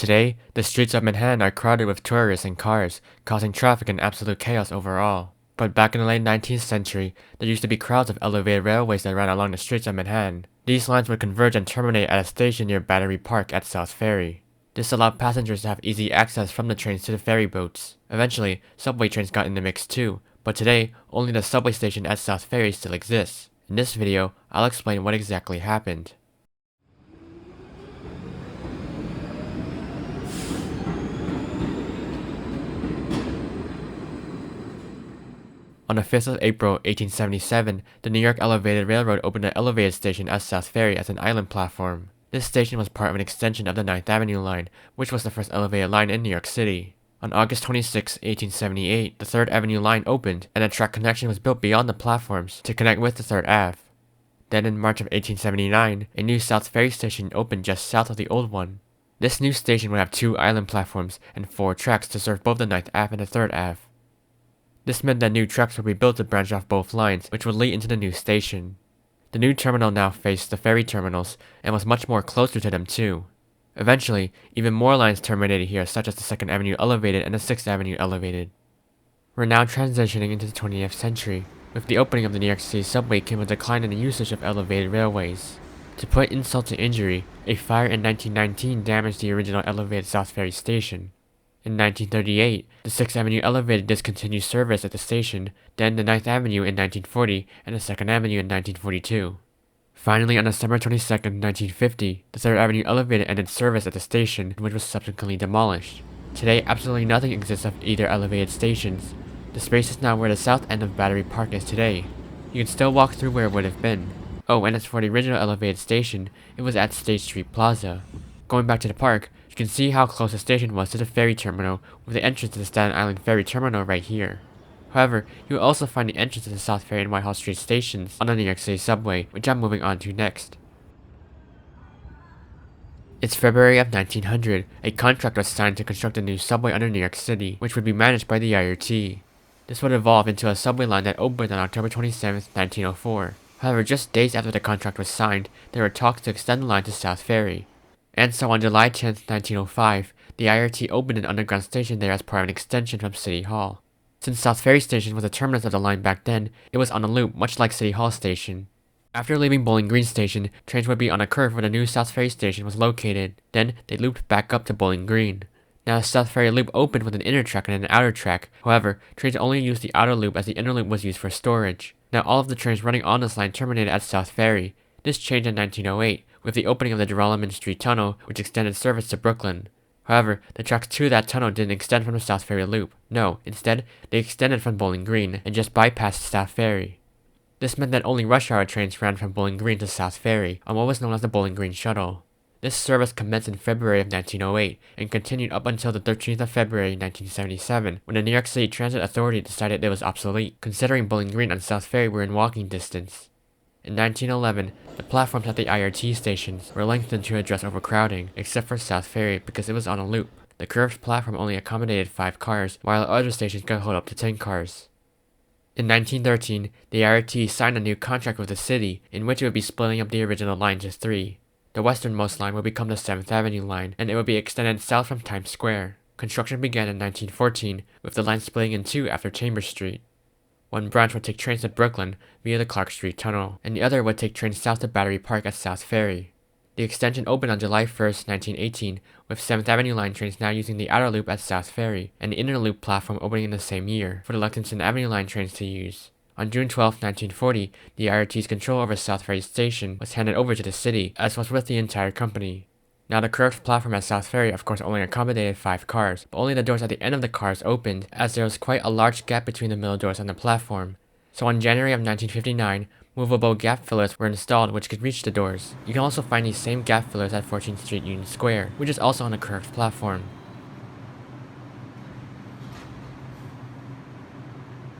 Today, the streets of Manhattan are crowded with tourists and cars, causing traffic and absolute chaos overall. But back in the late 19th century, there used to be crowds of elevated railways that ran along the streets of Manhattan. These lines would converge and terminate at a station near Battery Park at South Ferry. This allowed passengers to have easy access from the trains to the ferry boats. Eventually, subway trains got in the mix too, but today, only the subway station at South Ferry still exists. In this video, I'll explain what exactly happened. On the 5th of April, 1877, the New York Elevated Railroad opened an elevated station at South Ferry as an island platform. This station was part of an extension of the 9th Avenue line, which was the first elevated line in New York City. On August 26, 1878, the 3rd Avenue line opened, and a track connection was built beyond the platforms to connect with the 3rd Ave. Then in March of 1879, a new South Ferry station opened just south of the old one. This new station would have 2 island platforms and 4 tracks to serve both the 9th Ave and the 3rd Ave. This meant that new tracks would be built to branch off both lines, which would lead into the new station. The new terminal now faced the ferry terminals, and was much more closer to them too. Eventually, even more lines terminated here, such as the 2nd Avenue Elevated and the 6th Avenue Elevated. We're now transitioning into the 20th century. With the opening of the New York City subway came a decline in the usage of elevated railways. To put insult to injury, a fire in 1919 damaged the original elevated South Ferry station. In 1938, the 6th Avenue Elevated discontinued service at the station, then the 9th Avenue in 1940, and the 2nd Avenue in 1942. Finally, on December 22, 1950, the 3rd Avenue Elevated ended service at the station, which was subsequently demolished. Today, absolutely nothing exists of either elevated stations. The space is now where the south end of Battery Park is today. You can still walk through where it would have been. Oh, and as for the original elevated station, it was at State Street Plaza. Going back to the park, you can see how close the station was to the ferry terminal, with the entrance to the Staten Island Ferry Terminal right here. However, you will also find the entrance to the South Ferry and Whitehall Street stations on the New York City subway, which I'm moving on to next. It's February of 1900. A contract was signed to construct a new subway under New York City, which would be managed by the IRT. This would evolve into a subway line that opened on October 27, 1904. However, just days after the contract was signed, there were talks to extend the line to South Ferry. And so on July 10, 1905, the IRT opened an underground station there as part of an extension from City Hall. Since South Ferry Station was the terminus of the line back then, it was on a loop much like City Hall Station. After leaving Bowling Green Station, trains would be on a curve where the new South Ferry Station was located. Then, they looped back up to Bowling Green. Now the South Ferry loop opened with an inner track and an outer track. However, trains only used the outer loop as the inner loop was used for storage. Now all of the trains running on this line terminated at South Ferry. This changed in 1908, with the opening of the Geralman Street Tunnel, which extended service to Brooklyn. However, the tracks to that tunnel didn't extend from the South Ferry loop. No, instead, they extended from Bowling Green and just bypassed South Ferry. This meant that only rush hour trains ran from Bowling Green to South Ferry on what was known as the Bowling Green Shuttle. This service commenced in February of 1908 and continued up until the 13th of February 1977, when the New York City Transit Authority decided it was obsolete, considering Bowling Green and South Ferry were in walking distance. In 1911, the platforms at the IRT stations were lengthened to address overcrowding, except for South Ferry because it was on a loop. The curved platform only accommodated 5 cars, while other stations could hold up to 10 cars. In 1913, the IRT signed a new contract with the city, in which it would be splitting up the original line to 3. The westernmost line would become the 7th Avenue line, and it would be extended south from Times Square. Construction began in 1914, with the line splitting in 2 after Chambers Street. One branch would take trains to Brooklyn via the Clark Street Tunnel, and the other would take trains south to Battery Park at South Ferry. The extension opened on July 1, 1918, with 7th Avenue line trains now using the outer loop at South Ferry, and the inner loop platform opening in the same year for the Lexington Avenue line trains to use. On June 12, 1940, the IRT's control over South Ferry Station was handed over to the city, as was with the entire company. Now the curved platform at South Ferry of course only accommodated 5 cars, but only the doors at the end of the cars opened, as there was quite a large gap between the middle doors on the platform. So in January of 1959, movable gap fillers were installed which could reach the doors. You can also find these same gap fillers at 14th Street Union Square, which is also on a curved platform.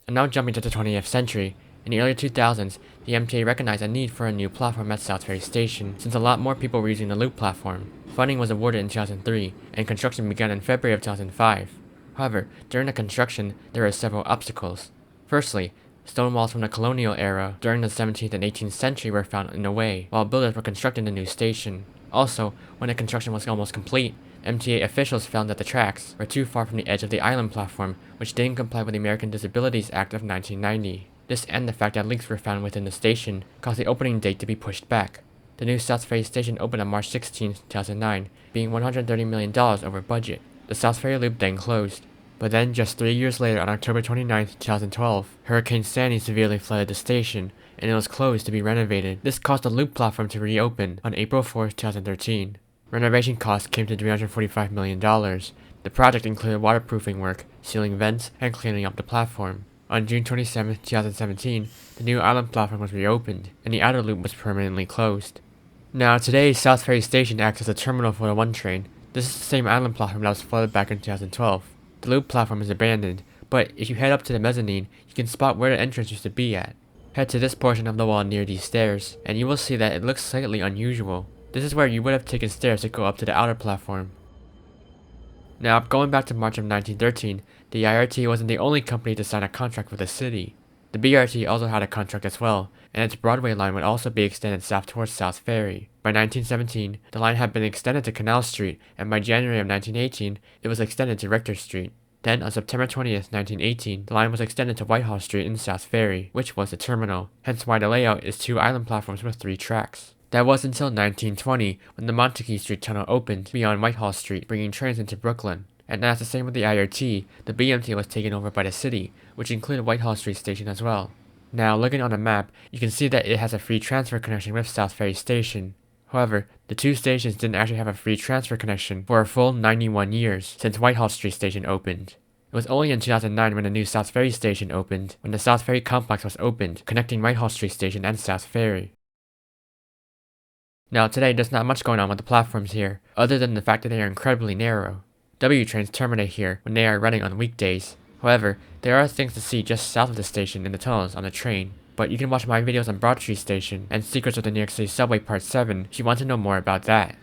And now jumping to the 20th century, in the early 2000s, the MTA recognized a need for a new platform at South Ferry Station, since a lot more people were using the loop platform. Funding was awarded in 2003, and construction began in February of 2005. However, during the construction, there were several obstacles. Firstly, stone walls from the colonial era during the 17th and 18th century were found in the way, while builders were constructing the new station. Also, when the construction was almost complete, MTA officials found that the tracks were too far from the edge of the island platform, which didn't comply with the American Disabilities Act of 1990. This and the fact that leaks were found within the station caused the opening date to be pushed back. The new South Ferry station opened on March 16, 2009, being $130 million over budget. The South Ferry loop then closed. But then, just 3 years later, on October 29, 2012, Hurricane Sandy severely flooded the station, and it was closed to be renovated. This caused the loop platform to reopen on April 4, 2013. Renovation costs came to $345 million. The project included waterproofing work, sealing vents, and cleaning up the platform. On June 27, 2017, the new island platform was reopened, and the outer loop was permanently closed. Now, today, South Ferry Station acts as a terminal for the 1 train. This is the same island platform that was flooded back in 2012. The loop platform is abandoned, but if you head up to the mezzanine, you can spot where the entrance used to be at. Head to this portion of the wall near these stairs, and you will see that it looks slightly unusual. This is where you would have taken stairs to go up to the outer platform. Now, going back to March of 1913, the IRT wasn't the only company to sign a contract with the city. The BRT also had a contract as well, and its Broadway line would also be extended south towards South Ferry. By 1917, the line had been extended to Canal Street, and by January of 1918, it was extended to Richter Street. Then, on September 20th, 1918, the line was extended to Whitehall Street in South Ferry, which was the terminal, hence why the layout is 2 island platforms with 3 tracks. That was until 1920, when the Montague Street Tunnel opened beyond Whitehall Street, bringing trains into Brooklyn. And as the same with the IRT, the BMT was taken over by the city, which included Whitehall Street Station as well. Now, looking on the map, you can see that it has a free transfer connection with South Ferry Station. However, the 2 stations didn't actually have a free transfer connection for a full 91 years since Whitehall Street Station opened. It was only in 2009 when the new South Ferry Station opened, when the South Ferry complex was opened, connecting Whitehall Street Station and South Ferry. Now today, there's not much going on with the platforms here, other than the fact that they are incredibly narrow. W trains terminate here when they are running on weekdays. However, there are things to see just south of the station in the tunnels on the train. But you can watch my videos on Broad Street Station and Secrets of the New York City Subway Part 7 if you want to know more about that.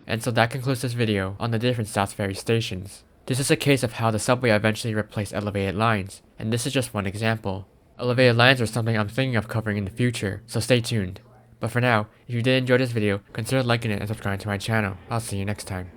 And so that concludes this video on the different South Ferry stations. This is a case of how the subway eventually replaced elevated lines, and this is just one example. Elevated lines are something I'm thinking of covering in the future, so stay tuned. But for now, if you did enjoy this video, consider liking it and subscribing to my channel. I'll see you next time.